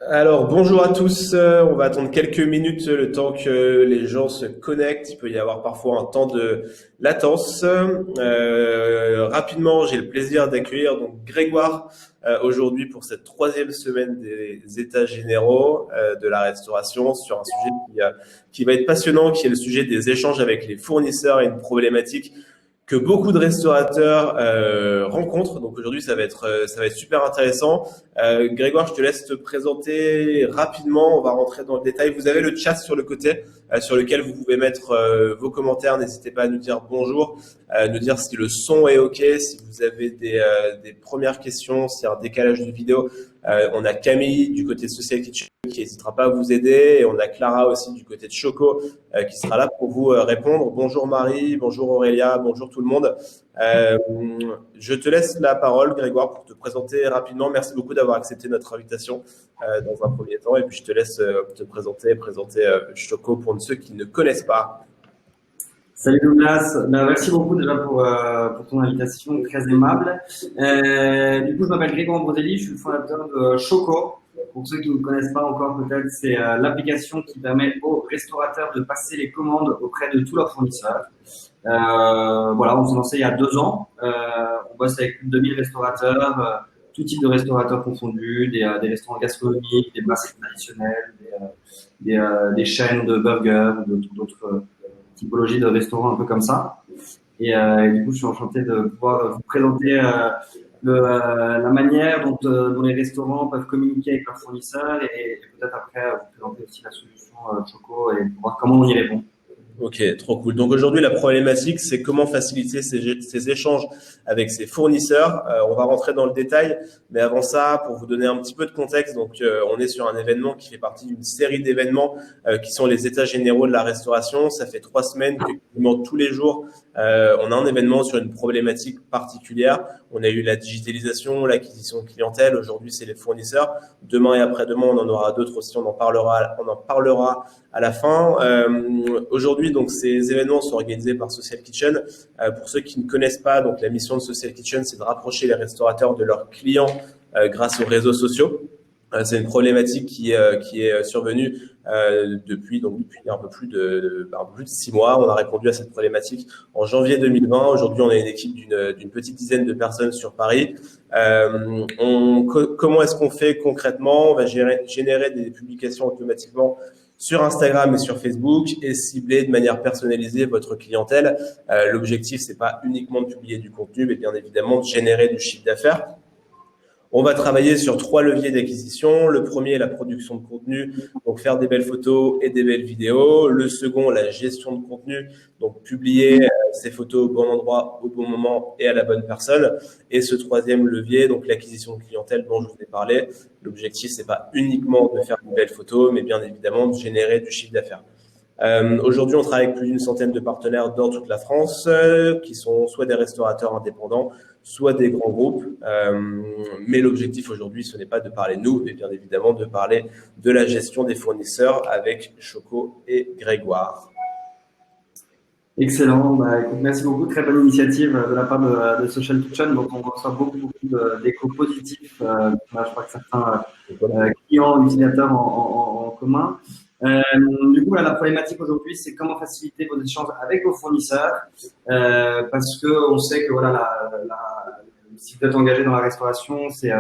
Alors, bonjour à tous. On va attendre quelques minutes le temps que les gens se connectent. Il peut y avoir parfois un temps de latence. Rapidement, j'ai le plaisir d'accueillir donc Grégoire aujourd'hui pour cette troisième semaine des États généraux de la restauration sur un sujet qui va être passionnant, qui est le sujet des échanges avec les fournisseurs et une problématique que beaucoup de restaurateurs rencontrent. Donc aujourd'hui, ça va être super intéressant. Grégoire, je te laisse te présenter rapidement. On va rentrer dans le détail. Vous avez le chat sur le côté sur lequel vous pouvez mettre vos commentaires. N'hésitez pas à nous dire bonjour, nous dire si le son est OK, si vous avez des premières questions, s'il y a un décalage de vidéo. On a Camille du côté de Social Kitchen qui n'hésitera pas à vous aider. Et on a Clara aussi du côté de Choco qui sera là pour vous répondre. Bonjour Marie, bonjour Aurélia, bonjour tout le monde. Je te laisse la parole, Grégoire, pour te présenter rapidement. Merci beaucoup d'avoir accepté notre invitation dans un premier temps. Et puis je te laisse te présenter Choco pour ceux qui ne connaissent pas. Salut Douglas, merci beaucoup déjà pour ton invitation très aimable. Du coup, je m'appelle Grégoire Brodelli, je suis le fondateur de Choco. Pour ceux qui ne connaissent pas encore, peut-être, c'est l'application qui permet aux restaurateurs de passer les commandes auprès de tous leurs fournisseurs. Voilà, on s'est lancé il y a 2 ans. On bosse avec plus de 2000 restaurateurs, tout type de restaurateurs confondus, des restaurants gastronomiques, des brasseries traditionnelles, des chaînes de burgers, d'autres typologie de restaurants un peu comme ça. Et du coup, je suis enchanté de pouvoir vous présenter la manière dont les restaurants peuvent communiquer avec leurs fournisseurs et peut-être après vous présenter aussi la solution Choco et voir comment on y répond. Ok, trop cool. Donc aujourd'hui, la problématique, c'est comment faciliter ces échanges avec ses fournisseurs. On va rentrer dans le détail, mais avant ça, pour vous donner un petit peu de contexte, donc on est sur un événement qui fait partie d'une série d'événements qui sont les États généraux de la restauration. Ça fait 3 semaines que quasiment tous les jours, on a un événement sur une problématique particulière. On a eu la digitalisation, l'acquisition de clientèle. Aujourd'hui, c'est les fournisseurs. Demain et après-demain, on en aura d'autres aussi. On en parlera à la fin. Aujourd'hui, donc, ces événements sont organisés par Social Kitchen. Pour ceux qui ne connaissent pas, donc, la mission de Social Kitchen, c'est de rapprocher les restaurateurs de leurs clients grâce aux réseaux sociaux. C'est une problématique qui est survenue depuis un peu plus de 6 mois. On a répondu à cette problématique en janvier 2020. Aujourd'hui, on a une équipe d'une petite dizaine de personnes sur Paris. Comment est-ce qu'on fait concrètement? On va générer des publications automatiquement sur Instagram et sur Facebook et cibler de manière personnalisée votre clientèle. L'objectif, c'est pas uniquement de publier du contenu, mais bien évidemment de générer du chiffre d'affaires. On va travailler sur 3 leviers d'acquisition. Le premier est la production de contenu, donc faire des belles photos et des belles vidéos. Le second, la gestion de contenu, donc publier ces photos au bon endroit, au bon moment et à la bonne personne. Et ce troisième levier, donc l'acquisition de clientèle dont je vous ai parlé. L'objectif, c'est pas uniquement de faire de belles photos, mais bien évidemment de générer du chiffre d'affaires. Aujourd'hui, on travaille avec plus d'une centaine de partenaires dans toute la France, qui sont soit des restaurateurs indépendants, soit des grands groupes. Mais l'objectif aujourd'hui, ce n'est pas de parler de nous, mais bien évidemment de parler de la gestion des fournisseurs avec Choco et Grégoire. Excellent. Écoute, merci beaucoup. Très bonne initiative de la part de Social Kitchen. Donc, on reçoit beaucoup d'échos positifs. Je crois que certains clients, utilisateurs en commun. Du coup, la problématique aujourd'hui, c'est comment faciliter vos échanges avec vos fournisseurs, parce que on sait que si vous êtes engagé dans la restauration, c'est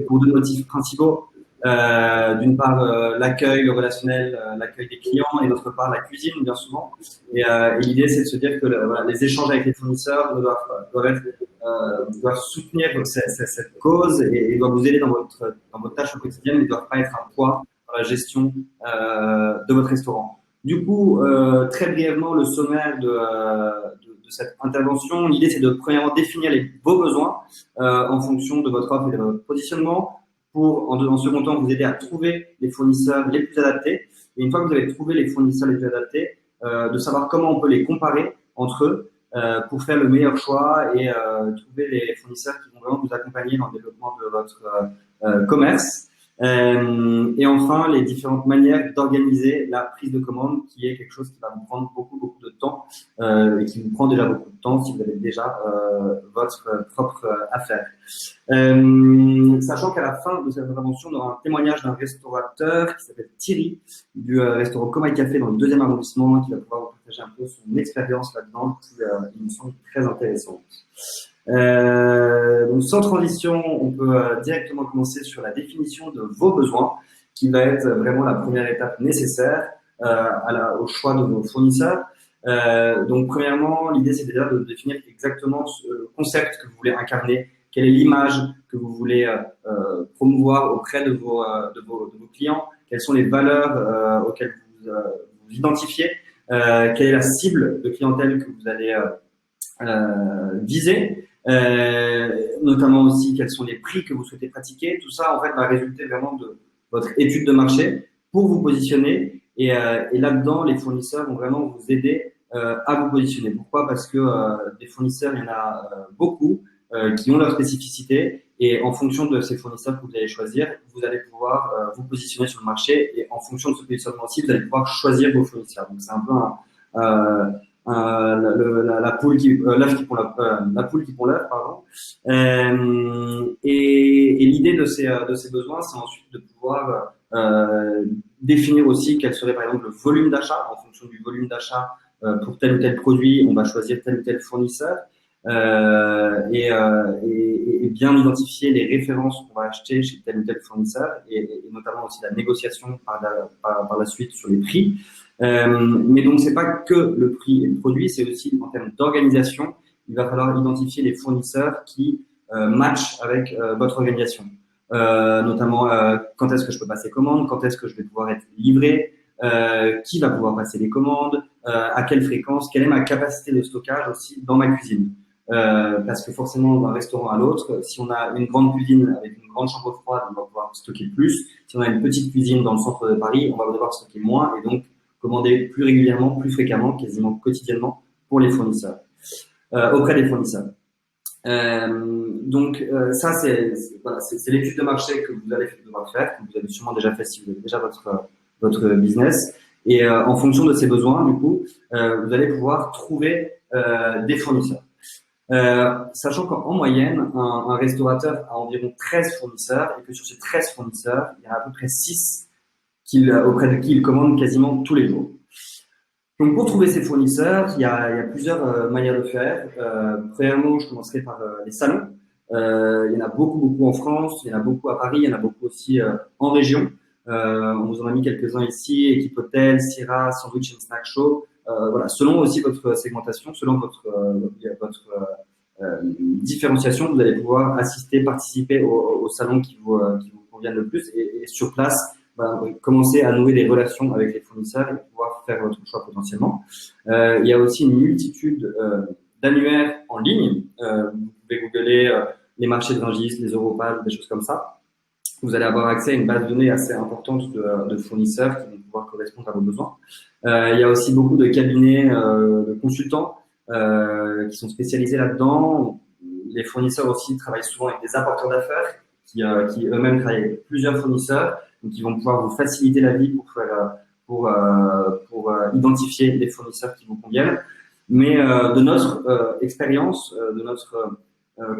pour 2 motifs principaux. D'une part, l'accueil, le relationnel, l'accueil des clients, et d'autre part, la cuisine, bien souvent. Et l'idée, c'est de se dire que les échanges avec les fournisseurs doivent soutenir cette cause et doivent vous aider dans votre tâche au quotidien, mais ne doivent pas être un poids dans la gestion de votre restaurant. Du coup, très brièvement, le sommaire de cette intervention, l'idée, c'est de premièrement définir vos besoins en fonction de votre offre et de votre positionnement, pour, en second temps, vous aider à trouver les fournisseurs les plus adaptés. Et une fois que vous avez trouvé les fournisseurs les plus adaptés, de savoir comment on peut les comparer entre eux pour faire le meilleur choix et trouver les fournisseurs qui vont vraiment vous accompagner dans le développement de votre commerce. Et enfin, les différentes manières d'organiser la prise de commande, qui est quelque chose qui va vous prendre beaucoup de temps et qui vous prend déjà beaucoup de temps si vous avez déjà votre propre affaire. Sachant qu'à la fin de cette intervention, on aura un témoignage d'un restaurateur qui s'appelle Thierry du restaurant Coma et Café dans le 2e arrondissement, qui va pouvoir vous partager un peu son expérience là-dedans, qui il me semble très intéressante. Donc sans transition, on peut directement commencer sur la définition de vos besoins, qui va être vraiment la première étape nécessaire au choix de vos fournisseurs. Donc premièrement, l'idée c'est déjà de définir exactement le concept que vous voulez incarner, quelle est l'image que vous voulez promouvoir auprès de vos clients, quelles sont les valeurs auxquelles vous identifiez, quelle est la cible de clientèle que vous allez viser. Notamment aussi quels sont les prix que vous souhaitez pratiquer. Tout ça en fait va résulter vraiment de votre étude de marché pour vous positionner et là-dedans les fournisseurs vont vraiment vous aider à vous positionner. Pourquoi? Parce que des fournisseurs, il y en a beaucoup qui ont leur spécificité et en fonction de ces fournisseurs que vous allez choisir, vous allez pouvoir vous positionner sur le marché et en fonction de ce positionnement aussi, vous allez pouvoir choisir vos fournisseurs. Donc c'est un peu la poule qui l'œuf qui pond la poule qui pond l'œuf, pardon. Et l'idée de ces besoins, c'est ensuite de pouvoir définir aussi quel serait par exemple le volume d'achat. En fonction du volume d'achat pour tel ou tel produit, on va choisir tel ou tel fournisseur et bien identifier les références qu'on va acheter chez tel ou tel fournisseur et notamment aussi la négociation par la suite sur les prix. Mais donc c'est pas que le prix et le produit, c'est aussi en termes d'organisation. Il va falloir identifier les fournisseurs qui matchent avec votre organisation, notamment quand est-ce que je peux passer commande, quand est-ce que je vais pouvoir être livré, qui va pouvoir passer les commandes, à quelle fréquence, quelle est ma capacité de stockage aussi dans ma cuisine. Parce que forcément d'un restaurant à l'autre, si on a une grande cuisine avec une grande chambre froide, on va pouvoir stocker plus. Si on a une petite cuisine dans le centre de Paris, on va devoir stocker moins et donc commander plus régulièrement, plus fréquemment, quasiment quotidiennement pour les fournisseurs, auprès des fournisseurs. Donc ça c'est l'étude de marché que vous allez devoir faire, que vous avez sûrement déjà fait si vous avez déjà votre business. Et en fonction de ces besoins, du coup, vous allez pouvoir trouver des fournisseurs. Sachant qu'en moyenne, un restaurateur a environ 13 fournisseurs et que sur ces 13 fournisseurs, il y en a à peu près 6 auprès de qui il commande quasiment tous les jours. Donc pour trouver ces fournisseurs, il y a plusieurs manières de faire. Premièrement, je commencerai par les salons. Il y en a beaucoup en France, il y en a beaucoup à Paris, il y en a beaucoup aussi en région. On vous en a mis quelques-uns ici, Équipe Hôtel, Syrah, Sandwich and Snack Show. Voilà, selon aussi votre segmentation, selon votre différenciation, vous allez pouvoir participer au salon qui vous conviennent le plus et sur place, commencer à nouer des relations avec les fournisseurs et pouvoir faire votre choix potentiellement. Il y a aussi une multitude d'annuaires en ligne. Vous pouvez googler les marchés de Rungis, les Europass, des choses comme ça. Vous allez avoir accès à une base de données assez importante de fournisseurs qui vont pouvoir correspondre à vos besoins. Il y a aussi beaucoup de cabinets de consultants qui sont spécialisés là-dedans. Les fournisseurs aussi travaillent souvent avec des apporteurs d'affaires qui eux-mêmes travaillent avec plusieurs fournisseurs, donc ils vont pouvoir vous faciliter la vie pour identifier les fournisseurs qui vous conviennent. Mais de notre expérience, de notre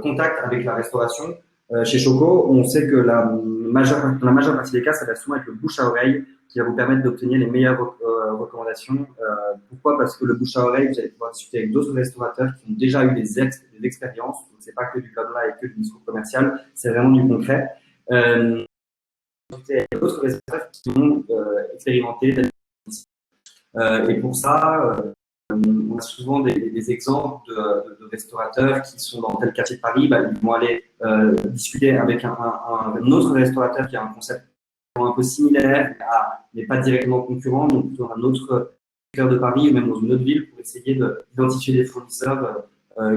contact avec la restauration, chez Choco, on sait que la majeure partie des cas, ça va souvent être le bouche à oreille qui va vous permettre d'obtenir les meilleures recommandations. Pourquoi? Parce que le bouche à oreille, vous allez pouvoir discuter avec d'autres restaurateurs qui ont déjà eu des expériences. Donc, c'est pas que du blabla et que du discours commercial, c'est vraiment du concret. Avec d'autres restaurateurs qui ont expérimenté. Et pour ça, on a souvent des exemples de restaurateurs qui sont dans tel quartier de Paris, ils vont aller discuter avec un autre restaurateur qui a un concept un peu similaire, mais pas directement concurrent, donc plutôt un autre secteur de Paris ou même dans une autre ville pour essayer d'identifier des fournisseurs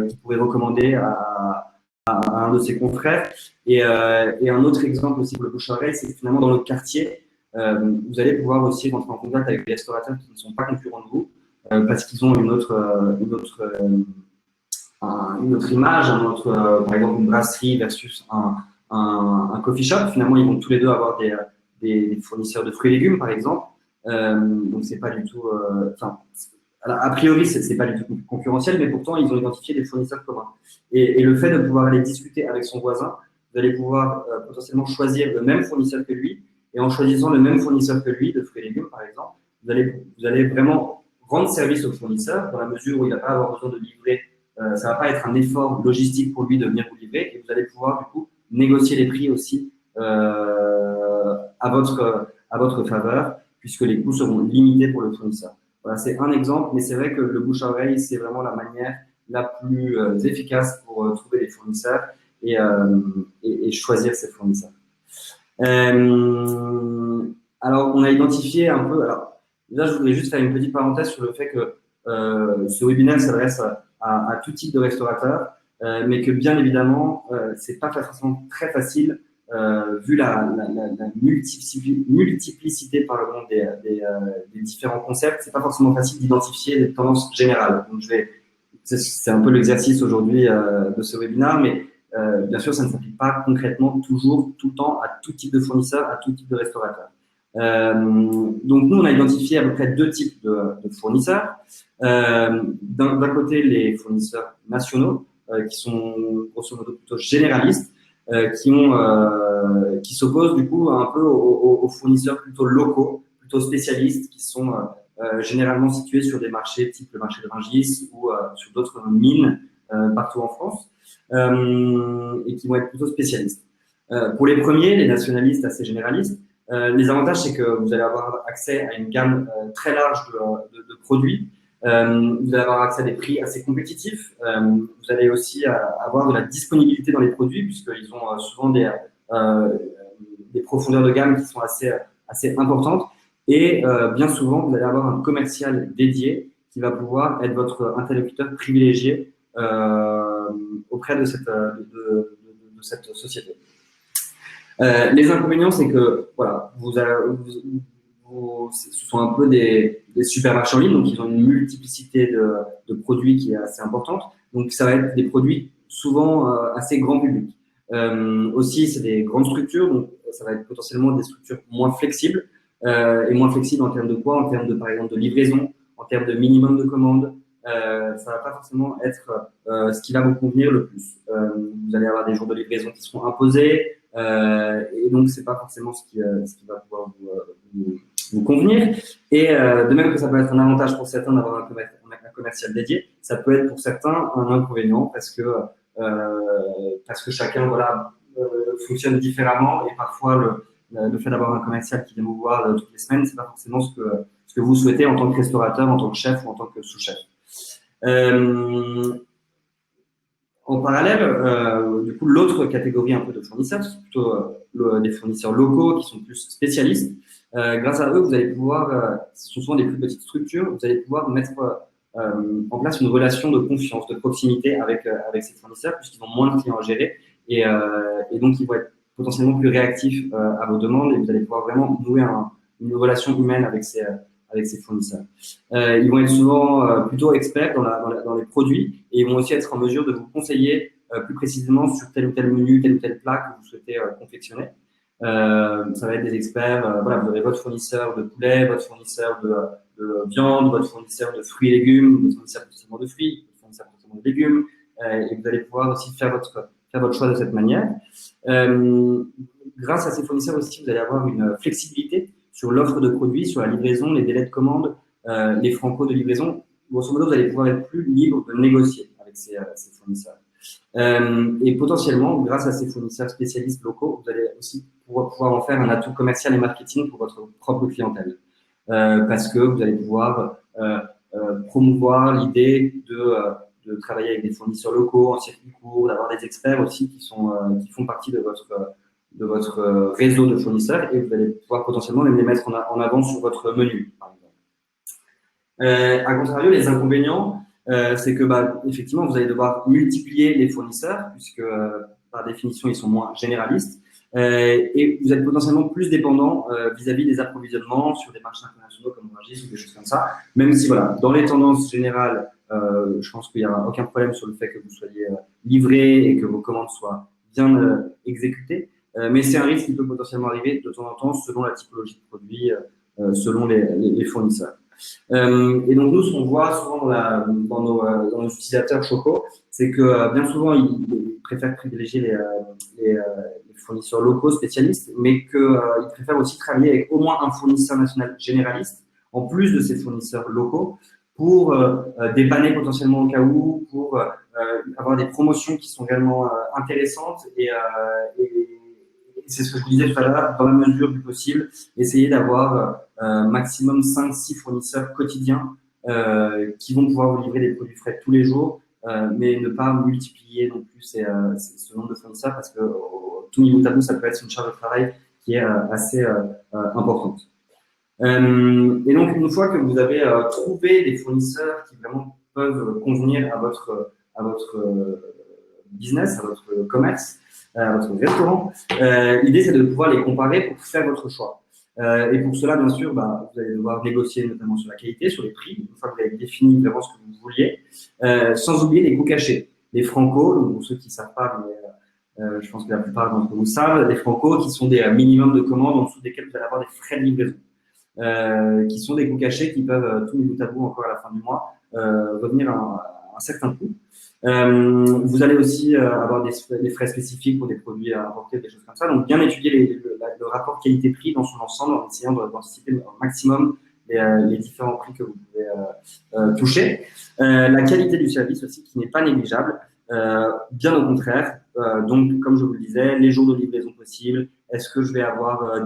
qui pourraient recommander à un de ses confrères. Et un autre exemple aussi pour le bouche-à-oreille, c'est que finalement dans notre quartier, vous allez pouvoir aussi rentrer en contact avec des restaurateurs qui ne sont pas concurrents de vous, parce qu'ils ont une autre image, par exemple une brasserie versus un coffee shop, finalement, ils vont tous les deux avoir des fournisseurs de fruits et légumes, par exemple. Donc, c'est pas du tout, a priori, c'est pas du tout concurrentiel, mais pourtant, ils ont identifié des fournisseurs communs. Et le fait de pouvoir aller discuter avec son voisin, vous allez pouvoir potentiellement choisir le même fournisseur que lui. Et en choisissant le même fournisseur que lui, de fruits et légumes, par exemple, vous allez vraiment rendre service au fournisseur dans la mesure où il ne va pas avoir besoin de livrer. Ça ne va pas être un effort logistique pour lui de venir vous livrer. Et vous allez pouvoir, du coup, négocier les prix aussi à votre faveur, puisque les coûts seront limités pour le fournisseur. Voilà, c'est un exemple, mais c'est vrai que le bouche à oreille, c'est vraiment la manière la plus efficace pour trouver des fournisseurs et choisir ces fournisseurs. Alors, on a identifié un peu. Alors, là, je voudrais juste faire une petite parenthèse sur le fait que ce webinaire s'adresse à tout type de restaurateur, mais que bien évidemment, c'est pas forcément très facile vu la multiplicité pardon, des différents concepts. C'est pas forcément facile d'identifier des tendances générales. Donc, c'est un peu l'exercice aujourd'hui de ce webinaire, mais bien sûr, ça ne s'applique pas concrètement toujours, tout le temps, à tout type de fournisseur, à tout type de restaurateur. Donc, nous, on a identifié à peu près deux types de fournisseurs. D'un côté, les fournisseurs nationaux, qui sont grosso modo plutôt généralistes, qui s'opposent du coup un peu aux fournisseurs plutôt locaux, plutôt spécialistes, qui sont généralement situés sur des marchés type le marché de Rungis ou sur d'autres mines partout en France. Et qui vont être plutôt spécialistes. Pour les premiers, les nationalistes assez généralistes, les avantages, c'est que vous allez avoir accès à une gamme très large de produits. Vous allez avoir accès à des prix assez compétitifs. Vous allez aussi avoir de la disponibilité dans les produits, puisqu'ils ont souvent des profondeurs de gamme qui sont assez importantes. Et bien souvent, vous allez avoir un commercial dédié qui va pouvoir être votre interlocuteur privilégié auprès de cette société. Les inconvénients, c'est que voilà, ce sont un peu des supermarchés en ligne, donc ils ont une multiplicité de produits qui est assez importante. Donc ça va être des produits souvent assez grand public. Aussi, c'est des grandes structures, donc ça va être potentiellement des structures moins flexibles. Et moins flexibles en termes de quoi? En termes de, par exemple, de livraison, en termes de minimum de commandes. Ça va pas forcément être ce qui va vous convenir le plus. Vous allez avoir des jours de livraison qui seront imposés, et donc c'est pas forcément ce qui va pouvoir vous convenir. Et de même que ça peut être un avantage pour certains d'avoir un commercial dédié, ça peut être pour certains un inconvénient parce que chacun fonctionne différemment, et parfois le fait d'avoir un commercial qui vient vous voir toutes les semaines, c'est pas forcément ce que vous souhaitez en tant que restaurateur, en tant que chef ou en tant que sous-chef. En parallèle, du coup, l'autre catégorie un peu de fournisseurs, c'est plutôt des fournisseurs locaux qui sont plus spécialistes. Grâce à eux, vous allez pouvoir, ce sont souvent des plus petites structures, vous allez pouvoir mettre en place une relation de confiance, de proximité avec ces fournisseurs, puisqu'ils ont moins de clients à gérer, et donc ils vont être potentiellement plus réactifs à vos demandes, et vous allez pouvoir vraiment nouer une relation humaine avec ces fournisseurs. Ils vont être souvent plutôt experts dans les produits, et ils vont aussi être en mesure de vous conseiller plus précisément sur tel ou tel menu, tel ou tel plat que vous souhaitez confectionner. Ça va être des experts, voilà, vous aurez votre fournisseur de poulet, votre fournisseur de viande, votre fournisseur de fruits et légumes, votre fournisseur potentiellement de fruits, votre fournisseur potentiellement de légumes, et vous allez pouvoir aussi faire votre choix de cette manière. Grâce à ces fournisseurs aussi, vous allez avoir une flexibilité sur l'offre de produits, sur la livraison, les délais de commande, les francos de livraison. Grosso modo, vous allez pouvoir être plus libre de négocier avec ces fournisseurs. Et potentiellement, grâce à ces fournisseurs spécialistes locaux, vous allez aussi pouvoir en faire un atout commercial et marketing pour votre propre clientèle. Parce que vous allez pouvoir promouvoir l'idée de travailler avec des fournisseurs locaux en circuit court, d'avoir des experts aussi qui font partie de votre réseau de fournisseurs, et vous allez pouvoir potentiellement même les mettre en avant sur votre menu, par exemple. À contrario, les inconvénients, c'est que effectivement, vous allez devoir multiplier les fournisseurs, puisque par définition, ils sont moins généralistes, et vous êtes potentiellement plus dépendant vis-à-vis des approvisionnements sur des marchés internationaux comme Rungis ou des choses comme ça, même si, voilà, dans les tendances générales, je pense qu'il n'y aura aucun problème sur le fait que vous soyez livré et que vos commandes soient bien exécuté. Mais c'est un risque qui peut potentiellement arriver de temps en temps selon la typologie de produit, selon les fournisseurs. Et donc nous, ce qu'on voit souvent dans nos utilisateurs Choco, c'est que bien souvent, ils préfèrent privilégier les fournisseurs locaux spécialistes, mais qu'ils préfèrent aussi travailler avec au moins un fournisseur national généraliste, en plus de ces fournisseurs locaux, pour dépanner potentiellement au cas où, pour avoir des promotions qui sont réellement intéressantes et c'est ce que je vous disais tout à l'heure, dans la mesure du possible, essayer d'avoir maximum 5-6 fournisseurs quotidiens qui vont pouvoir vous livrer des produits frais tous les jours, mais ne pas multiplier non plus ce nombre de fournisseurs parce que tout niveau tabou, ça peut être une charge de travail qui est assez importante. Et donc, une fois que vous avez trouvé des fournisseurs qui vraiment peuvent convenir à votre business, à votre commerce, à votre restaurant, l'idée c'est de pouvoir les comparer pour faire votre choix. Et pour cela, bien sûr, vous allez devoir négocier notamment sur la qualité, sur les prix, une fois que vous avez défini vraiment ce que vous vouliez, sans oublier les coûts cachés. Les francos, donc pour ceux qui ne savent pas, mais je pense que la plupart d'entre vous savent, les francos qui sont des minimums de commandes en dessous desquels vous allez avoir des frais de livraison, qui sont des coûts cachés qui peuvent, tous les bout à bout encore à la fin du mois, revenir à un certain coût. Vous allez aussi avoir des frais spécifiques pour des produits importés, des choses comme ça. Donc, bien étudier le rapport qualité-prix dans son ensemble en essayant d'anticiper au maximum les différents prix que vous pouvez toucher. La qualité du service aussi qui n'est pas négligeable, bien au contraire. Donc, comme je vous le disais, les jours de livraison possibles. Est-ce que je vais avoir un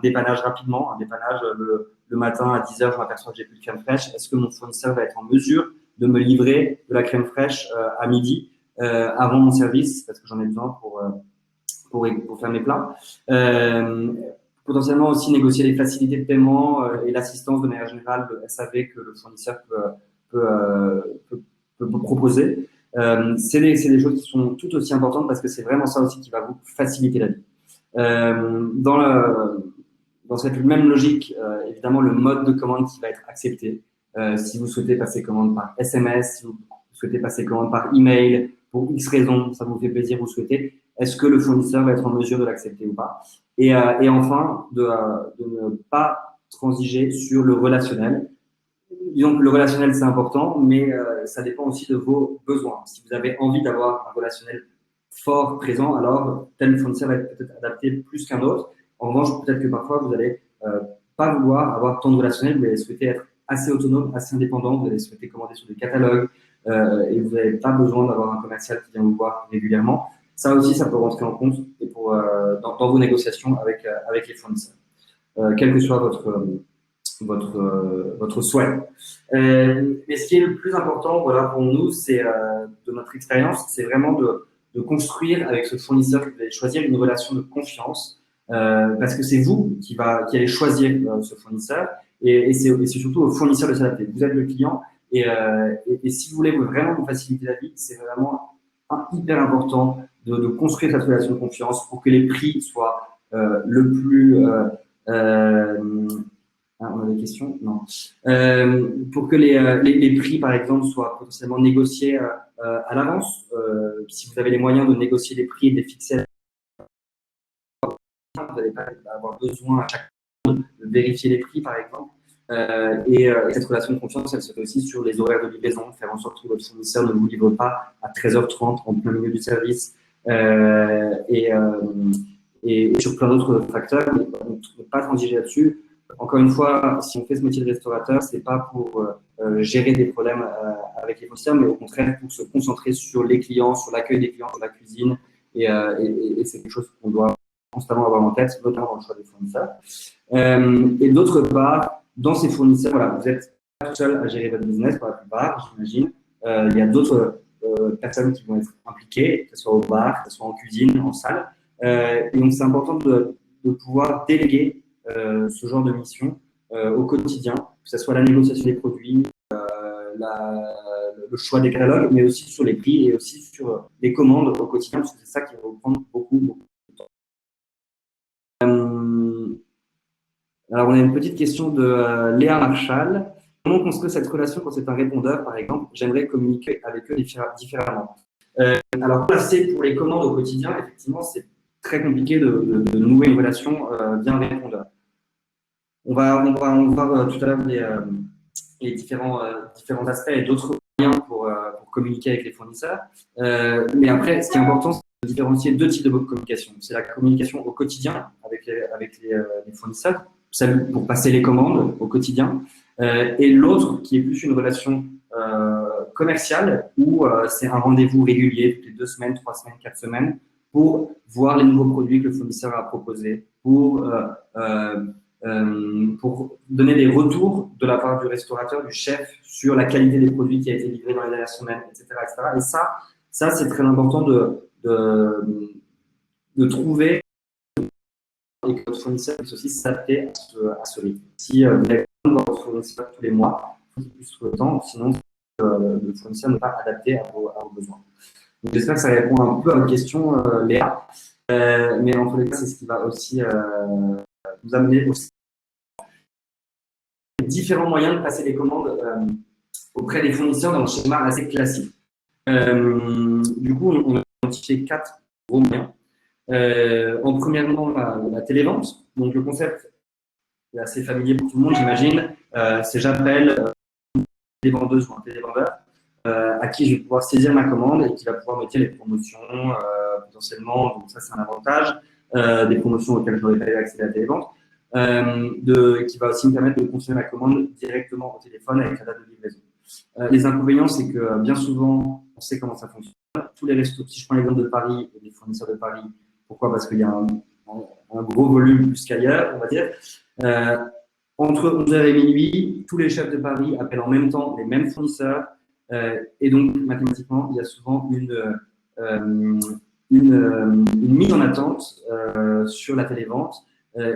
dépannage rapidement, un dépannage le matin à 10h, je m'aperçois que j'ai plus de crème fraîche. Est-ce que mon fournisseur va être en mesure de me livrer de la crème fraîche à midi avant mon service parce que j'en ai besoin pour faire mes plats. Potentiellement aussi négocier les facilités de paiement et l'assistance de manière générale de SAV que le fournisseur peut proposer. C'est des choses qui sont tout aussi importantes parce que c'est vraiment ça aussi qui va vous faciliter la vie. Dans cette même logique, évidemment, le mode de commande qui va être accepté. Si vous souhaitez passer commande par SMS, si vous souhaitez passer commande par email, pour X raisons, ça vous fait plaisir, vous souhaitez, est-ce que le fournisseur va être en mesure de l'accepter ou pas? Et enfin, de ne pas transiger sur le relationnel. Disons que le relationnel, c'est important, mais ça dépend aussi de vos besoins. Si vous avez envie d'avoir un relationnel fort, présent, alors tel fournisseur va être peut-être adapté plus qu'un autre. En revanche, peut-être que parfois, vous allez pas vouloir avoir tant de relationnel, vous allez souhaiter être assez autonome, assez indépendant, vous allez souhaiter commander sur des catalogues et vous n'avez pas besoin d'avoir un commercial qui vient vous voir régulièrement. Ça aussi, ça peut rentrer en compte et dans vos négociations avec les fournisseurs, quel que soit votre souhait. Mais ce qui est le plus important, voilà, pour nous, c'est de notre expérience, c'est vraiment de construire avec ce fournisseur que vous allez choisir une relation de confiance, parce que c'est vous qui allez choisir ce fournisseur et c'est surtout au fournisseur de s'adapter. Vous êtes le client et si vous voulez vraiment vous faciliter la vie, c'est vraiment hyper important de construire cette relation de confiance pour que les prix soient le plus… on a des questions? Non. Pour que les prix, par exemple, soient potentiellement négociés à l'avance. Si vous avez les moyens de négocier les prix et de les fixer, vous n'allez pas avoir besoin à chaque fois de vérifier les prix, par exemple. Et cette relation de confiance, elle se fait aussi sur les horaires de livraison, faire en sorte que votre fournisseur ne vous livre pas à 13h30 en plein milieu du service et sur plein d'autres facteurs. Ne pas transiger là-dessus. Encore une fois, si on fait ce métier de restaurateur, c'est pas pour gérer des problèmes avec les fournisseurs, mais au contraire pour se concentrer sur les clients, sur l'accueil des clients, sur la cuisine. Et c'est quelque chose qu'on doit constamment avoir en tête, notamment dans le choix des fournisseurs. Et d'autre part, dans ces fournisseurs, voilà, vous êtes pas tout seul à gérer votre business pour la plupart, j'imagine. Il y a d'autres personnes qui vont être impliquées, que ce soit au bar, que ce soit en cuisine, en salle. Et donc, c'est important de pouvoir déléguer ce genre de mission au quotidien, que ce soit la négociation des produits, le choix des catalogues, mais aussi sur les prix et aussi sur les commandes au quotidien, parce que c'est ça qui va vous prendre beaucoup de temps. Alors, on a une petite question de Léa Marchal. Comment construire cette relation quand c'est un répondeur, par exemple? J'aimerais communiquer avec eux différemment. Alors, passer pour les commandes au quotidien, effectivement, c'est très compliqué de nouer une relation bien répondeur. On va voir tout à l'heure les différents aspects et d'autres moyens pour communiquer avec les fournisseurs. Mais après, ce qui est important, c'est de différencier deux types de communication. C'est la communication au quotidien avec les fournisseurs, celle pour passer les commandes au quotidien, et l'autre qui est plus une relation commerciale où c'est un rendez-vous régulier toutes les 2 semaines, 3 semaines, 4 semaines pour voir les nouveaux produits que le fournisseur a proposés, pour donner des retours de la part du restaurateur, du chef, sur la qualité des produits qui a été livré dans les dernières semaines, etc., etc. Et ça c'est très important de trouver et que votre fournisseur puisse aussi s'adapter à ce rythme. Si vous avez besoin de votre fournisseur tous les mois, il faut qu'il puisse trouver le temps, sinon le fournisseur n'est pas adapté à vos besoins. J'espère que ça répond un peu à votre question, Léa. Mais en tous les cas, c'est ce qui va aussi nous amener aussi différents moyens de passer les commandes auprès des fournisseurs dans un schéma assez classique. Du coup, on a identifié 4 gros moyens. Premièrement, la télévente. Donc, le concept est assez familier pour tout le monde, j'imagine. C'est j'appelle des vendeuses ou un télévendeur à qui je vais pouvoir saisir ma commande et qui va pouvoir me dire les promotions potentiellement. Donc, ça, c'est un avantage. Des promotions auxquelles je n'aurais pas eu accès à la télévente. Qui va aussi me permettre de confirmer ma commande directement au téléphone avec la date de livraison. Les inconvénients, c'est que bien souvent, on sait comment ça fonctionne. Tous les restos, si je prends l'exemple de Paris et des fournisseurs de Paris, pourquoi? Parce qu'il y a un gros volume plus qu'ailleurs, on va dire. Entre 11h et minuit, tous les chefs de Paris appellent en même temps les mêmes fournisseurs. Et donc, mathématiquement, il y a souvent une mise en attente sur la télévente.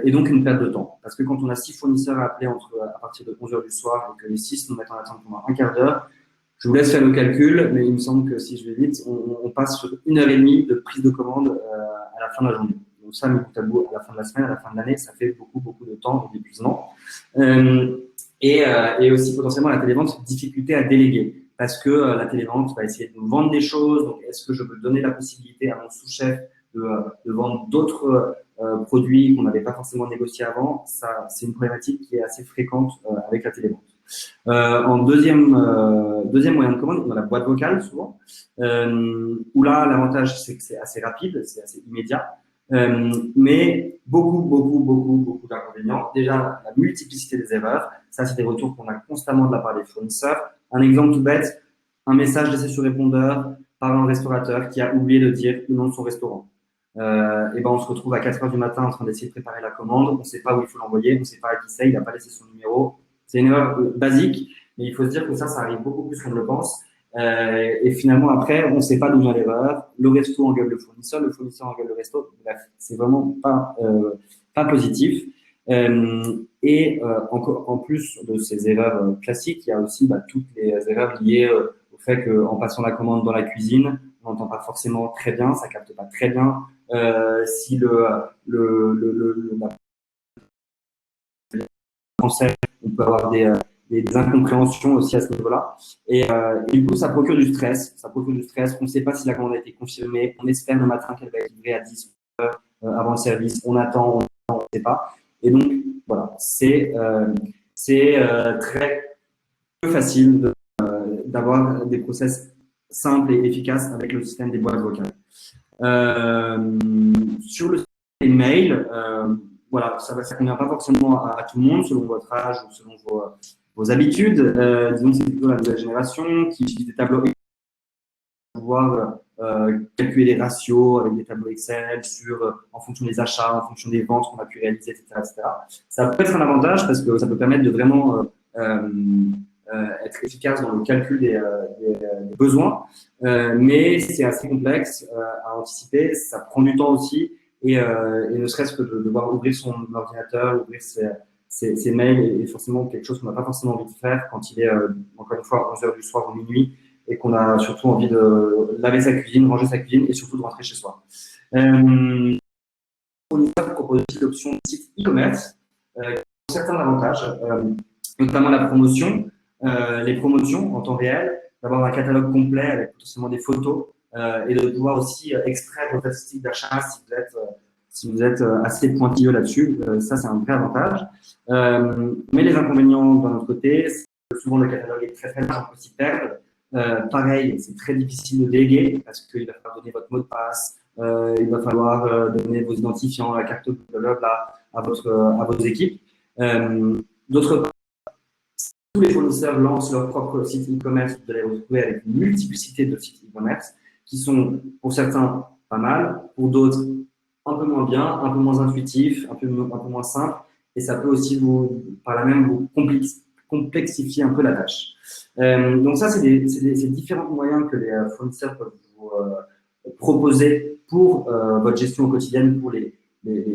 Et donc une perte de temps. Parce que quand on a 6 fournisseurs à appeler à partir de 11h du soir et que les 6 nous mettent en attente pendant un quart d'heure, je vous laisse faire le calcul, mais il me semble que si je vais vite, on passe sur 1h30 de prise de commande à la fin de la journée. Donc ça, mis bout à bout, à la fin de la semaine, à la fin de l'année, ça fait beaucoup, beaucoup de temps et d'épuisement. Et aussi potentiellement la télévente, difficulté à déléguer. Parce que la télévente va essayer de nous vendre des choses. Donc est-ce que je peux donner la possibilité à mon sous-chef de vendre d'autres produits qu'on n'avait pas forcément négociés avant? Ça, c'est une problématique qui est assez fréquente avec la télévente. En deuxième moyen de commande, on a la boîte vocale souvent, où là, l'avantage, c'est que c'est assez rapide, c'est assez immédiat, mais beaucoup d'inconvénients. Déjà, la multiplicité des erreurs, ça, c'est des retours qu'on a constamment de la part des fournisseurs. Un exemple tout bête, un message laissé sur répondeur par un restaurateur qui a oublié de dire le nom de son restaurant. Et ben on se retrouve à 4h du matin en train d'essayer de préparer la commande, on ne sait pas où il faut l'envoyer, on ne sait pas à qui c'est, il n'a pas laissé son numéro. C'est une erreur basique, mais il faut se dire que ça arrive beaucoup plus qu'on ne le pense. Et finalement, après, on ne sait pas d'où vient l'erreur. Le resto engueule le fournisseur engueule le resto. Bref, c'est vraiment pas positif. Encore en plus de ces erreurs classiques, il y a aussi toutes les erreurs liées au fait qu'en passant la commande dans la cuisine, on n'entend pas forcément très bien, ça capte pas très bien. Si la français, on peut avoir des incompréhensions aussi à ce niveau-là. Et du coup, ça procure du stress. On ne sait pas si la commande a été confirmée. On espère le matin qu'elle va être livrée à 10 heures avant le service. On attend, on ne sait pas. Et donc, voilà, c'est très peu facile d'avoir des process simples et efficaces avec le système des boîtes vocales. Sur le système des mails, voilà, ça ne convient pas forcément à tout le monde selon votre âge ou selon vos habitudes. Disons que c'est plutôt la nouvelle génération qui utilise des tableaux Excel pour pouvoir calculer les ratios avec des tableaux Excel en fonction des achats, en fonction des ventes qu'on a pu réaliser, etc., etc. Ça peut être un avantage parce que ça peut permettre de vraiment être efficace dans le calcul des besoins, mais c'est assez complexe à anticiper, ça prend du temps aussi, et ne serait-ce que de devoir ouvrir son ordinateur, ouvrir ses mails est forcément quelque chose qu'on n'a pas forcément envie de faire quand il est, encore une fois, 11h du soir ou minuit, et qu'on a surtout envie de laver sa cuisine, ranger sa cuisine, et surtout de rentrer chez soi. On propose aussi l'option site e-commerce, qui a certains avantages, notamment la promotion, les promotions en temps réel, d'avoir un catalogue complet avec potentiellement des photos et de pouvoir aussi extraire vos statistiques d'achat si vous êtes assez pointilleux là-dessus. Ça, c'est un vrai avantage. Mais les inconvénients d'un autre côté, c'est que souvent le catalogue est très large, on peut s'y perdre. Pareil, c'est très difficile de déléguer parce qu'il va falloir donner votre mot de passe, il va falloir donner vos identifiants, la carte bleu à vos équipes. D'autre part, tous les fournisseurs lancent leur propre site e-commerce. Vous allez vous retrouver avec une multiplicité de sites e-commerce qui sont pour certains pas mal, pour d'autres un peu moins bien, un peu moins intuitifs, un peu moins simples, et ça peut aussi par là même vous complexifier un peu la tâche. Donc ça, c'est des différents moyens que les fournisseurs peuvent vous proposer pour votre gestion au quotidien, pour les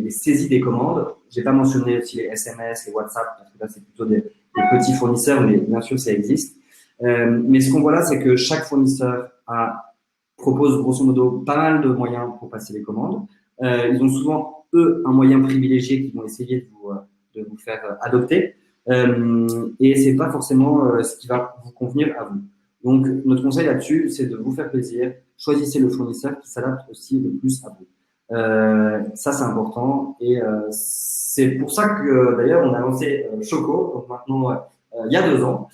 saisies des commandes. Je n'ai pas mentionné aussi les SMS, les WhatsApp, parce que là, c'est plutôt des petits fournisseurs, mais bien sûr, ça existe. Mais ce qu'on voit là, c'est que chaque fournisseur propose grosso modo pas mal de moyens pour passer les commandes. Ils ont souvent, eux, un moyen privilégié qu'ils vont essayer de vous faire adopter. Et c'est pas forcément ce qui va vous convenir à vous. Donc, notre conseil là-dessus, c'est de vous faire plaisir. Choisissez le fournisseur qui s'adapte aussi le plus à vous. Ça, c'est important. Et c'est pour ça que, d'ailleurs, on a lancé Choco, donc maintenant, il y a 2 ans,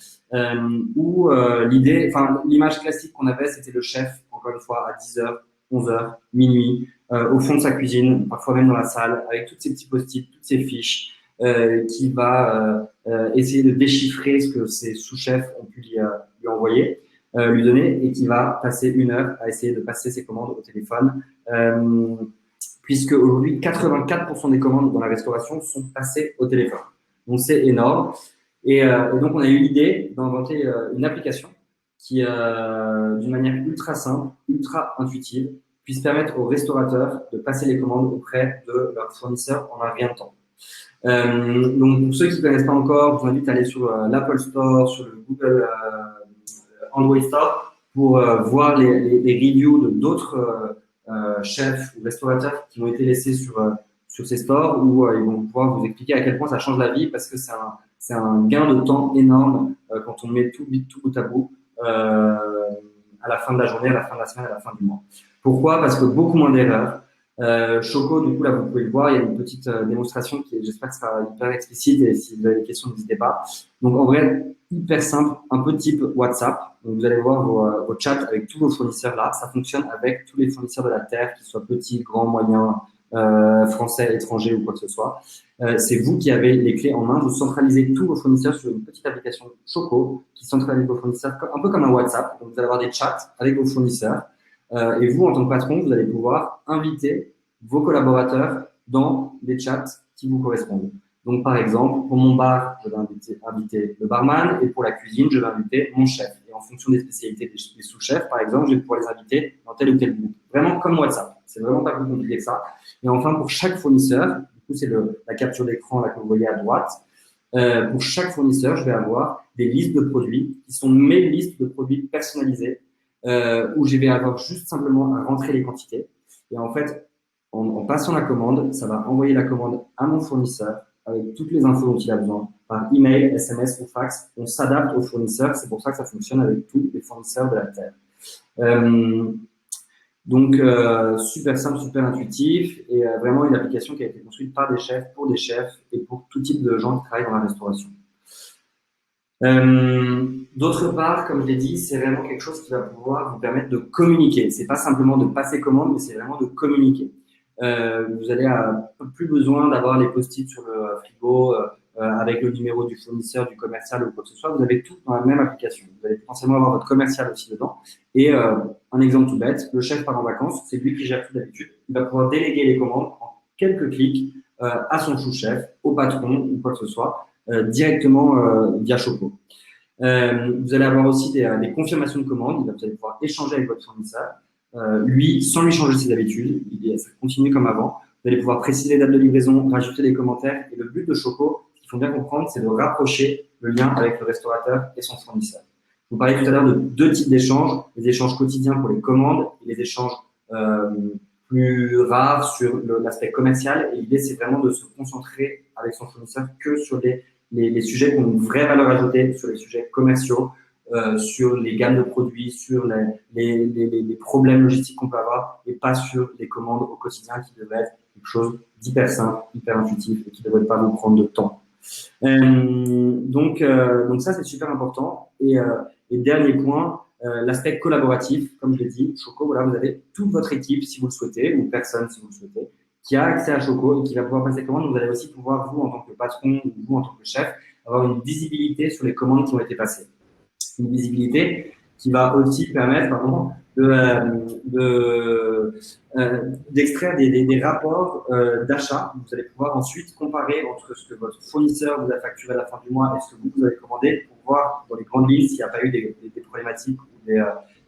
où l'image classique qu'on avait, c'était le chef, encore une fois, à 10h, 11h, minuit, au fond de sa cuisine, parfois même dans la salle, avec tous ces petits post-it, toutes ces fiches, qui va essayer de déchiffrer ce que ses sous-chefs ont pu lui envoyer, lui donner, et qui va passer 1 heure à essayer de passer ses commandes au téléphone, puisque aujourd'hui 84% des commandes dans la restauration sont passées au téléphone. Donc c'est énorme. Et donc on a eu l'idée d'inventer une application qui, d'une manière ultra simple, ultra intuitive, puisse permettre aux restaurateurs de passer les commandes auprès de leurs fournisseurs en un rien de temps. Donc pour ceux qui ne connaissent pas encore, je vous invite à aller sur l'Apple Store, sur le Google Android Store pour voir les reviews d'autres chefs ou restaurateurs qui ont été laissés sur ces stores, où ils vont pouvoir vous expliquer à quel point ça change la vie, parce que c'est un gain de temps énorme quand on met tout bout à bout à la fin de la journée, à la fin de la semaine, à la fin du mois. Pourquoi? Parce que beaucoup moins d'erreurs. Choco, du coup, là, vous pouvez le voir, il y a une petite démonstration qui, j'espère que ça sera hyper explicite, et si vous avez des questions, n'hésitez pas. Donc, en vrai, hyper simple, un peu type WhatsApp. Donc, vous allez voir vos chats avec tous vos fournisseurs là. Ça fonctionne avec tous les fournisseurs de la Terre, qu'ils soient petits, grands, moyens, français, étrangers ou quoi que ce soit. C'est vous qui avez les clés en main. Vous centralisez tous vos fournisseurs sur une petite application Choco qui centralise vos fournisseurs un peu comme un WhatsApp. Donc, vous allez avoir des chats avec vos fournisseurs. Et vous, en tant que patron, vous allez pouvoir inviter vos collaborateurs dans des chats qui vous correspondent. Donc, par exemple, pour mon bar, je vais inviter le barman, et pour la cuisine, je vais inviter mon chef. Et en fonction des spécialités des sous-chefs, par exemple, je vais pouvoir les inviter dans tel ou tel groupe. Vraiment comme WhatsApp. C'est vraiment pas plus compliqué que ça. Et enfin, pour chaque fournisseur, du coup, c'est la capture d'écran là que vous voyez à droite. Pour chaque fournisseur, je vais avoir des listes de produits qui sont mes listes de produits personnalisées, où je vais avoir juste simplement à rentrer les quantités. Et en fait, en passant la commande, ça va envoyer la commande à mon fournisseur avec toutes les infos dont il a besoin, par email, SMS ou fax. On s'adapte au fournisseur. C'est pour ça que ça fonctionne avec tous les fournisseurs de la Terre. Donc, super simple, super intuitif, et vraiment une application qui a été construite par des chefs, pour des chefs et pour tout type de gens qui travaillent dans la restauration. D'autre part, comme je l'ai dit, c'est vraiment quelque chose qui va pouvoir vous permettre de communiquer. C'est pas simplement de passer commande, mais c'est vraiment de communiquer. Vous allez plus besoin d'avoir les post-it sur le frigo avec le numéro du fournisseur, du commercial ou quoi que ce soit. Vous avez tout dans la même application. Vous allez potentiellement avoir votre commercial aussi dedans. Et un exemple tout bête, le chef part en vacances, c'est lui qui gère tout d'habitude. Il va pouvoir déléguer les commandes en quelques clics à son sous-chef, au patron ou quoi que ce soit, directement via Choco. Vous allez avoir aussi des confirmations de commandes. Vous allez pouvoir échanger avec votre fournisseur. Lui, sans lui changer ses habitudes, ça continue comme avant. Vous allez pouvoir préciser les dates de livraison, rajouter des commentaires. Et le but de Choco, ce qu'il faut bien comprendre, c'est de rapprocher le lien avec le restaurateur et son fournisseur. Je vous parlais tout à l'heure de 2 types d'échanges, les échanges quotidiens pour les commandes et les échanges plus rares sur l'aspect commercial. Et l'idée, c'est vraiment de se concentrer avec son fournisseur que sur les sujets qui ont une vraie valeur ajoutée, sur les sujets commerciaux, sur les gammes de produits, sur les problèmes logistiques qu'on peut avoir et pas sur les commandes au quotidien qui devraient être quelque chose d'hyper simple, hyper intuitif et qui ne devrait pas vous prendre de temps. Donc ça, c'est super important. Et dernier point, l'aspect collaboratif, comme je l'ai dit, Choco, voilà, vous avez toute votre équipe, si vous le souhaitez, ou personne, si vous le souhaitez, qui a accès à Choco et qui va pouvoir passer commande. Vous allez aussi pouvoir, vous, en tant que patron ou vous, en tant que chef, avoir une visibilité sur les commandes qui ont été passées. Une visibilité qui va aussi permettre, pardon, d'extraire des rapports d'achat. Vous allez pouvoir ensuite comparer entre ce que votre fournisseur vous a facturé à la fin du mois et ce que vous avez commandé pour voir dans les grandes lignes s'il n'y a pas eu des problématiques ou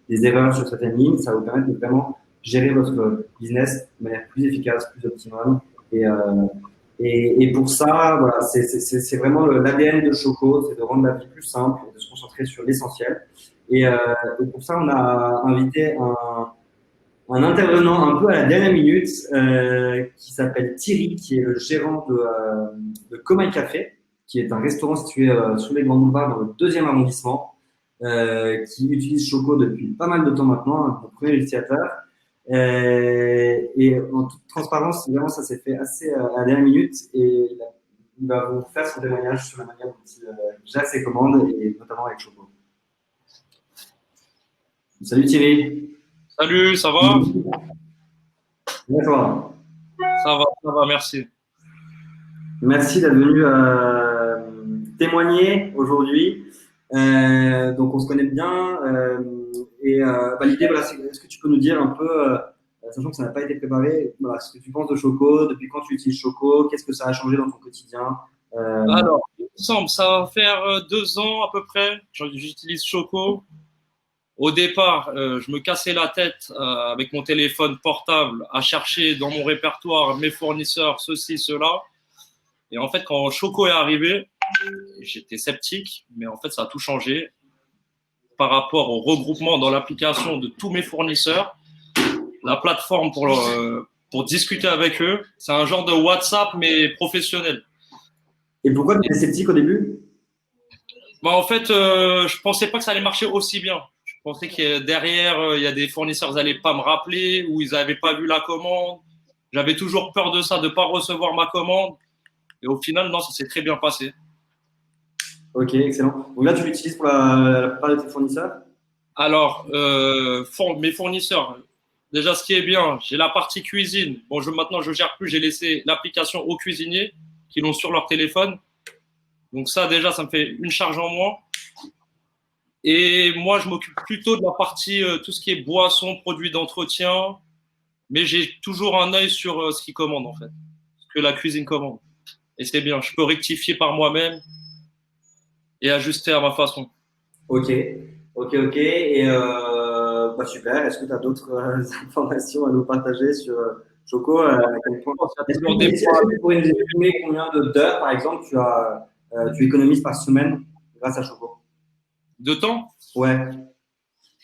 des erreurs sur certaines lignes. Ça va vous permettre de vraiment gérer votre business de manière plus efficace, plus optimum. Et pour ça, voilà, c'est vraiment l'ADN de Choco, c'est de rendre la vie plus simple et de se concentrer sur l'essentiel. Et pour ça, on a invité un intervenant un peu à la dernière minute qui s'appelle Thierry, qui est le gérant de Comail Café, qui est un restaurant situé sur les Grands Boulevards dans le 2e arrondissement, qui utilise Choco depuis pas mal de temps maintenant, un premier utilisateur. Et en toute transparence, vraiment, ça s'est fait assez à la dernière minute et il va vous faire son témoignage sur la manière dont il gère ses commandes et notamment avec Choco. Salut Thierry. Salut, ça va? Bonjour. Ça va, merci. Merci d'être venu témoigner aujourd'hui. Donc on se connaît bien l'idée, voilà, est-ce que tu peux nous dire un peu, sachant que ça n'a pas été préparé, voilà, ce que tu penses de Choco, depuis quand tu utilises Choco, qu'est-ce que ça a changé dans ton quotidien? Alors, il me semble, ça va faire 2 ans à peu près, j'utilise Choco. Au départ, je me cassais la tête avec mon téléphone portable à chercher dans mon répertoire mes fournisseurs, ceci, cela. Et en fait, quand Choco est arrivé, j'étais sceptique, mais en fait, ça a tout changé par rapport au regroupement dans l'application de tous mes fournisseurs. La plateforme pour discuter avec eux, c'est un genre de WhatsApp, mais professionnel. Et pourquoi tu étais sceptique au début? Bah, en fait, je pensais pas que ça allait marcher aussi bien. Je pensais que derrière, il y a des fournisseurs qui n'allaient pas me rappeler ou ils n'avaient pas vu la commande. J'avais toujours peur de ça, de ne pas recevoir ma commande. Et au final, non, ça s'est très bien passé. Ok, excellent. Donc là, tu l'utilises pour la plupart de tes fournisseurs? Alors, mes fournisseurs, déjà, ce qui est bien, j'ai la partie cuisine. Bon, maintenant, je gère plus. J'ai laissé l'application aux cuisiniers qui l'ont sur leur téléphone. Donc ça, déjà, ça me fait une charge en moins. Et moi, je m'occupe plutôt de la partie, tout ce qui est boissons, produits d'entretien. Mais j'ai toujours un œil sur ce qu'ils commandent, en fait. Ce que la cuisine commande. Et c'est bien. Je peux rectifier par moi-même et ajuster à ma façon. Ok. Et super. Est-ce que tu as d'autres informations à nous partager sur Choco? À quel point est-ce que tu pourrais nous estimer combien d'heures, par exemple, tu économises par semaine grâce à Choco? De temps? Ouais.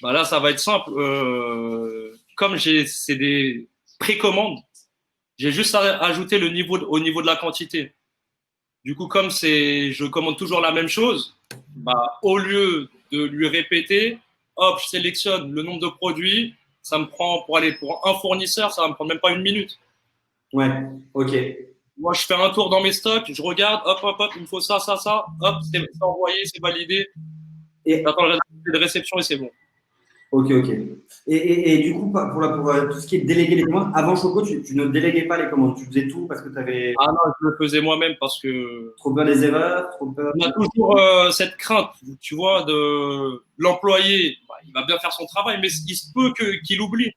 Bah là, ça va être simple. Comme c'est des précommandes, j'ai juste à ajouter au niveau de la quantité. Du coup, comme je commande toujours la même chose, bah, au lieu de lui répéter, hop, je sélectionne le nombre de produits. Ça me prend, pour aller pour un fournisseur, ça va me prendre même pas 1 minute. Ouais, ok. Moi, je fais un tour dans mes stocks, je regarde, hop, il me faut ça, hop, c'est envoyé, c'est validé. Et j'attends le de réception et c'est bon. Ok. Et du coup, pour tout ce qui est déléguer les commandes, avant Choco, tu ne déléguais pas les commandes, tu faisais tout parce que tu avais. Ah non, je le faisais moi-même parce que. Trop peur des erreurs, trop peur. On a toujours cette crainte, tu vois, de l'employé. Bah, il va bien faire son travail, mais il se peut qu'il oublie.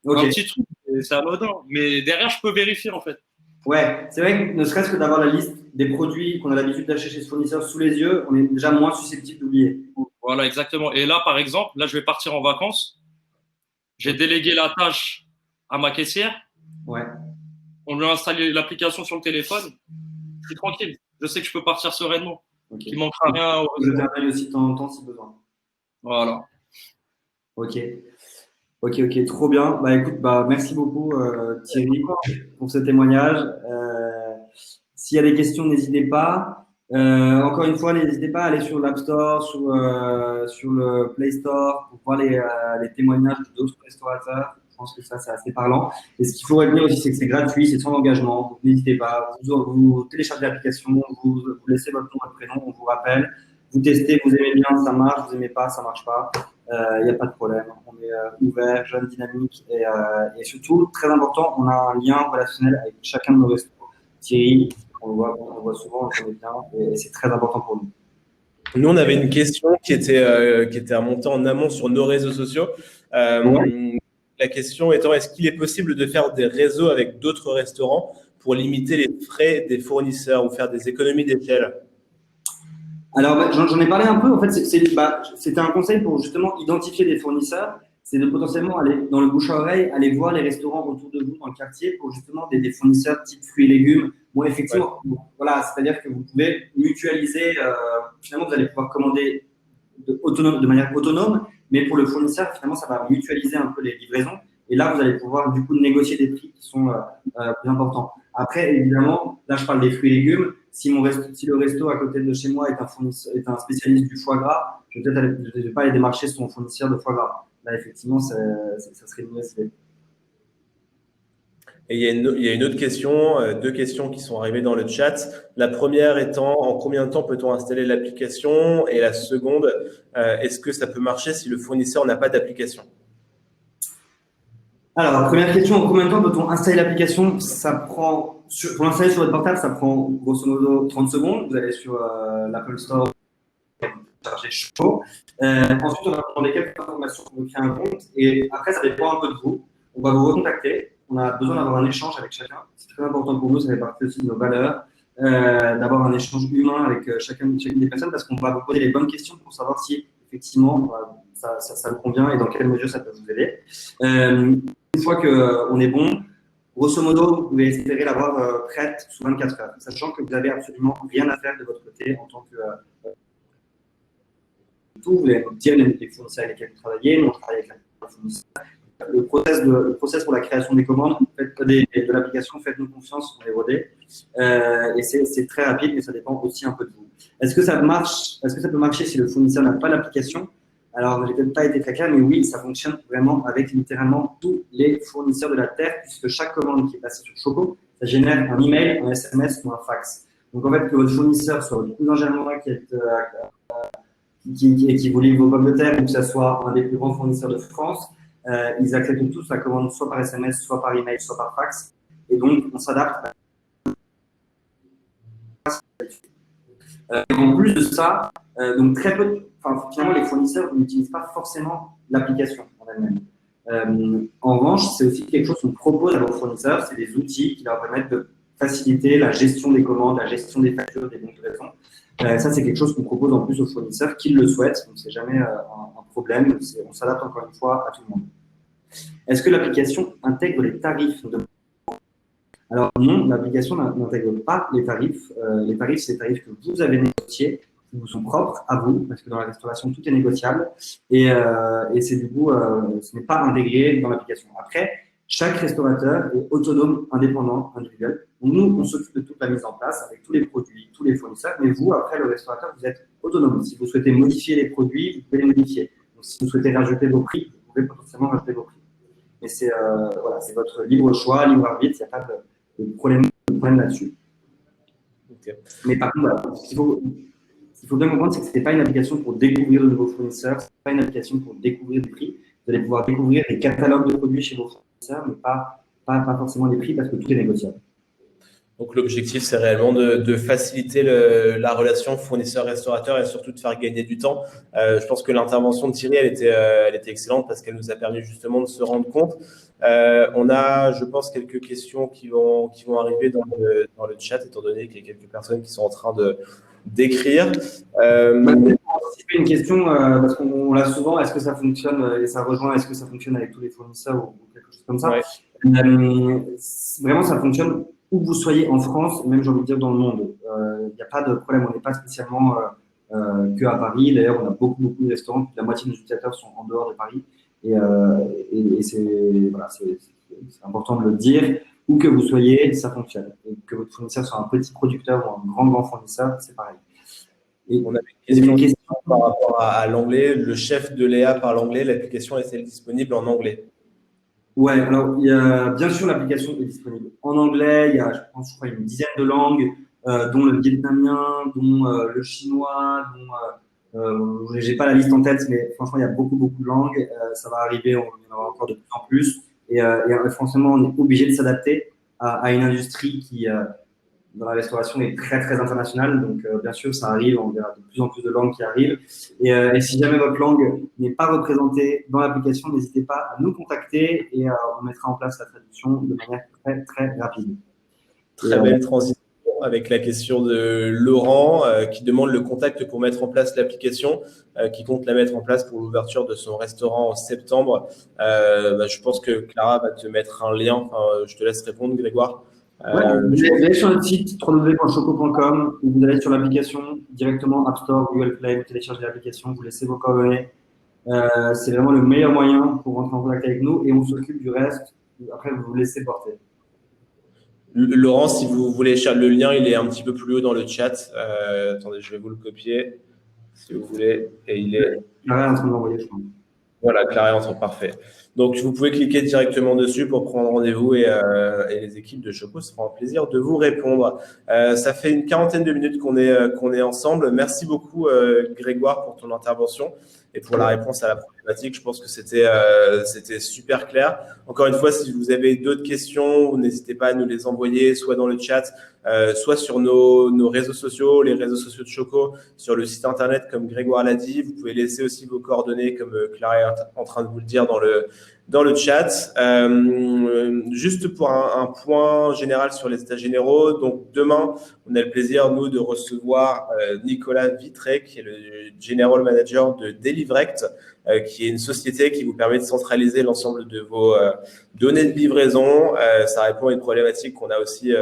Okay. Un petit truc, c'est anodin. Mais derrière, je peux vérifier en fait. Ouais, c'est vrai que ne serait-ce que d'avoir la liste des produits qu'on a l'habitude d'acheter chez ce fournisseur sous les yeux, on est déjà moins susceptible d'oublier. Voilà, exactement. Et là, par exemple, je vais partir en vacances. J'ai délégué la tâche à ma caissière. Ouais. On lui a installé l'application sur le téléphone. Je suis tranquille. Je sais que je peux partir sereinement. Okay. Il ne manquera rien. Je vais faire aussi de temps en temps si besoin. Voilà. Ok, trop bien. Bah écoute, merci beaucoup Thierry pour ce témoignage. S'il y a des questions, n'hésitez pas. Encore une fois, n'hésitez pas à aller sur l'App Store, sur le Play Store pour voir les témoignages d'autres restaurateurs. Je pense que ça, c'est assez parlant. Et ce qu'il faut retenir aussi, c'est que c'est gratuit, c'est sans engagement. Donc, n'hésitez pas. Vous téléchargez l'application, vous laissez votre nom, votre prénom, on vous rappelle. Vous testez, vous aimez bien, ça marche. Vous aimez pas, ça marche pas. Il n'y a pas de problème. On est ouvert, jeune, dynamique et surtout, très important, on a un lien relationnel avec chacun de nos restaurants. Thierry, on le voit souvent, on le connaît bien et c'est très important pour nous. Nous, on avait une question qui était remontée en amont sur nos réseaux sociaux. Ouais. La question étant, est-ce qu'il est possible de faire des réseaux avec d'autres restaurants pour limiter les frais des fournisseurs ou faire des économies d'échelle? Alors, j'en ai parlé un peu. En fait, c'était un conseil pour justement identifier des fournisseurs. C'est de potentiellement aller dans le bouche à oreille, aller voir les restaurants autour de vous dans le quartier pour justement des fournisseurs type fruits et légumes. Bon, effectivement, voilà, c'est-à-dire que vous pouvez mutualiser. Finalement, vous allez pouvoir commander de manière autonome, mais pour le fournisseur, finalement, ça va mutualiser un peu les livraisons. Et là, vous allez pouvoir du coup négocier des prix qui sont plus importants. Après, évidemment, là, je parle des fruits et légumes. Si le resto à côté de chez moi est un spécialiste du foie gras, je ne vais pas aller démarcher son fournisseur de foie gras. Là, effectivement, ça serait une mauvaise idée. Et il y a une autre question, deux questions qui sont arrivées dans le chat. La première étant, en combien de temps peut-on installer l'application? Et la seconde, est-ce que ça peut marcher si le fournisseur n'a pas d'application? Alors, première question, en combien de temps peut-on installer l'application? Pour l'installer sur votre portable, ça prend grosso modo 30 secondes. Vous allez sur l'Apple Store, charger chaud. Ensuite, on va demander quelques informations pour vous créer un compte. Et après, ça dépend un peu de vous. On va vous recontacter. On a besoin d'avoir un échange avec chacun. C'est très important pour nous, ça fait partie aussi de nos valeurs, d'avoir un échange humain avec chacune des personnes parce qu'on va vous poser les bonnes questions pour savoir si, effectivement, ça vous convient et dans quelle mesure ça peut vous aider. Une fois qu'on est bon, grosso modo, vous pouvez espérer l'avoir prête sous 24 heures, sachant que vous n'avez absolument rien à faire de votre côté en tant que tout. Vous allez nous dire les fournisseurs avec lesquels vous travaillez, nous on travaille avec les fournisseurs. Le process pour la création des commandes, de l'application, faites-nous confiance, on est rodé. Et c'est très rapide, mais ça dépend aussi un peu de vous. Est-ce que ça marche? Est-ce que ça peut marcher si le fournisseur n'a pas l'application? Alors, je n'ai peut-être pas été très clair, mais oui, ça fonctionne vraiment avec littéralement tous les fournisseurs de la Terre, puisque chaque commande qui est passée sur Choco, ça génère un email, un SMS ou un fax. Donc, en fait, que votre fournisseur soit votre cousin germain qui vous livre vos pommes de terre, ou que ce soit un des plus grands fournisseurs de France, ils acceptent tous la commande soit par SMS, soit par email, soit par fax. Et donc, on s'adapte. En plus de ça, donc très peu, finalement, les fournisseurs n'utilisent pas forcément l'application en elle-même. En revanche, c'est aussi quelque chose qu'on propose à vos fournisseurs, c'est des outils qui leur permettent de faciliter la gestion des commandes, la gestion des factures, des bons de livraison. Ça, c'est quelque chose qu'on propose en plus aux fournisseurs qui le souhaitent, donc c'est jamais un problème, on s'adapte encore une fois à tout le monde. Est-ce que l'application intègre les tarifs de... Alors non, l'application n'intègre pas les tarifs. Les tarifs, c'est les tarifs que vous avez négociés, qui vous sont propres à vous, parce que dans la restauration, tout est négociable. Et c'est du coup, ce n'est pas intégré dans l'application. Après, chaque restaurateur est autonome, indépendant, individuel. Donc nous, on s'occupe de toute la mise en place avec tous les produits, tous les fournisseurs. Mais vous, après, le restaurateur, vous êtes autonome. Si vous souhaitez modifier les produits, vous pouvez les modifier. Donc si vous souhaitez rajouter vos prix, vous pouvez potentiellement rajouter vos prix. Mais c'est voilà, c'est votre libre choix, libre arbitre. Il n'y a pas de problème là-dessus. Okay. Mais par contre, voilà, ce qu'il faut bien comprendre, c'est que ce n'est pas une application pour découvrir de nouveaux fournisseurs, ce n'est pas une application pour découvrir des prix. Vous allez pouvoir découvrir des catalogues de produits chez vos fournisseurs, mais pas forcément les prix parce que tout est négociable. Donc l'objectif, c'est réellement de faciliter la relation fournisseur-restaurateur et surtout de faire gagner du temps. Je pense que l'intervention de Thierry, elle était excellente parce qu'elle nous a permis justement de se rendre compte. On a, je pense, quelques questions qui vont arriver dans le chat, étant donné qu'il y a quelques personnes qui sont en train d'écrire. C'est une question, parce qu'on l'a souvent, est-ce que ça fonctionne, et ça rejoint, est-ce que ça fonctionne avec tous les fournisseurs ou quelque chose comme ça. Ouais. Vraiment, ça fonctionne où vous soyez en France, même j'ai envie de dire dans le monde. Il n'y a pas de problème, on n'est pas spécialement que à Paris. D'ailleurs, on a beaucoup de restaurants, la moitié de nos utilisateurs sont en dehors de Paris. Et c'est important de le dire. Où que vous soyez, ça fonctionne. Et que votre fournisseur soit un petit producteur ou un grand fournisseur, c'est pareil. Et on a une question par rapport à l'anglais. Le chef de Léa parle anglais. L'application est-elle disponible en anglais? Ouais, alors bien sûr l'application est disponible en anglais. Il y a, je crois, une dizaine de langues, dont le vietnamien, dont le chinois, dont j'ai pas la liste en tête, mais franchement il y a beaucoup de langues. Ça va arriver, on y en aura encore de plus en plus. Et forcément on est obligé de s'adapter à une industrie qui dans la restauration est très internationale. Donc, bien sûr, ça arrive, on verra de plus en plus de langues qui arrivent. Et si jamais votre langue n'est pas représentée dans l'application, n'hésitez pas à nous contacter et on mettra en place la traduction de manière très rapide. Très belle transition avec la question de Laurent qui demande le contact pour mettre en place l'application, qui compte la mettre en place pour l'ouverture de son restaurant en septembre. Je pense que Clara va te mettre un lien. Je te laisse répondre, Grégoire. Vous allez sur notre site www.choco.com, vous allez sur l'application directement App Store, Google Play, vous téléchargez l'application, vous laissez vos coordonnées. C'est vraiment le meilleur moyen pour rentrer en contact avec nous et on s'occupe du reste. Après, vous vous laissez porter. Laurent, si vous voulez, le lien, il est un petit peu plus haut dans le chat. Attendez, je vais vous le copier si vous voulez. Et il est. Clara est en train de l'envoyer, je crois. Voilà, Clara est en train, parfait. Donc, vous pouvez cliquer directement dessus pour prendre rendez-vous et les équipes de Choco se feront un plaisir de vous répondre. Ça fait une quarantaine de minutes qu'on est ensemble. Merci beaucoup, Grégoire, pour ton intervention et pour la réponse à la problématique. Je pense que c'était super clair. Encore une fois, si vous avez d'autres questions, n'hésitez pas à nous les envoyer, soit dans le chat, soit sur nos réseaux sociaux, les réseaux sociaux de Choco, sur le site internet, comme Grégoire l'a dit. Vous pouvez laisser aussi vos coordonnées, comme Clara est en train de vous le dire dans le chat. Juste pour un point général sur les états généraux. Donc, demain, on a le plaisir, nous, de recevoir Nicolas Vitré, qui est le General Manager de Delivrect, qui est une société qui vous permet de centraliser l'ensemble de vos données de livraison. Ça répond à une problématique qu'on a aussi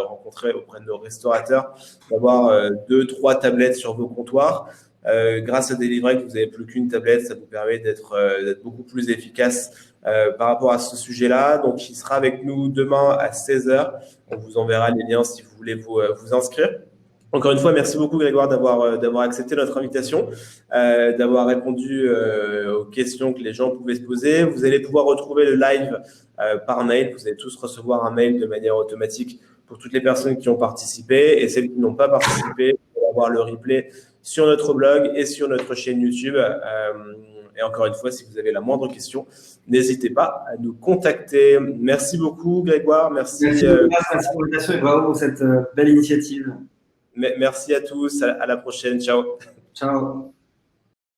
rencontrée auprès de nos restaurateurs, d'avoir 2-3 tablettes sur vos comptoirs. Grâce à Delivrect, vous n'avez plus qu'une tablette, ça vous permet d'être beaucoup plus efficace par rapport à ce sujet-là. Donc, il sera avec nous demain à 16h. On vous enverra les liens si vous voulez vous inscrire. Encore une fois, merci beaucoup Grégoire d'avoir accepté notre invitation, d'avoir répondu aux questions que les gens pouvaient se poser. Vous allez pouvoir retrouver le live par mail. Vous allez tous recevoir un mail de manière automatique pour toutes les personnes qui ont participé et celles qui n'ont pas participé, vous allez avoir le replay sur notre blog et sur notre chaîne YouTube. Et encore une fois, si vous avez la moindre question, n'hésitez pas à nous contacter. Merci beaucoup Grégoire. Merci pour l'invitation et bravo pour cette belle initiative. Merci à tous. À la prochaine. Ciao. Ciao.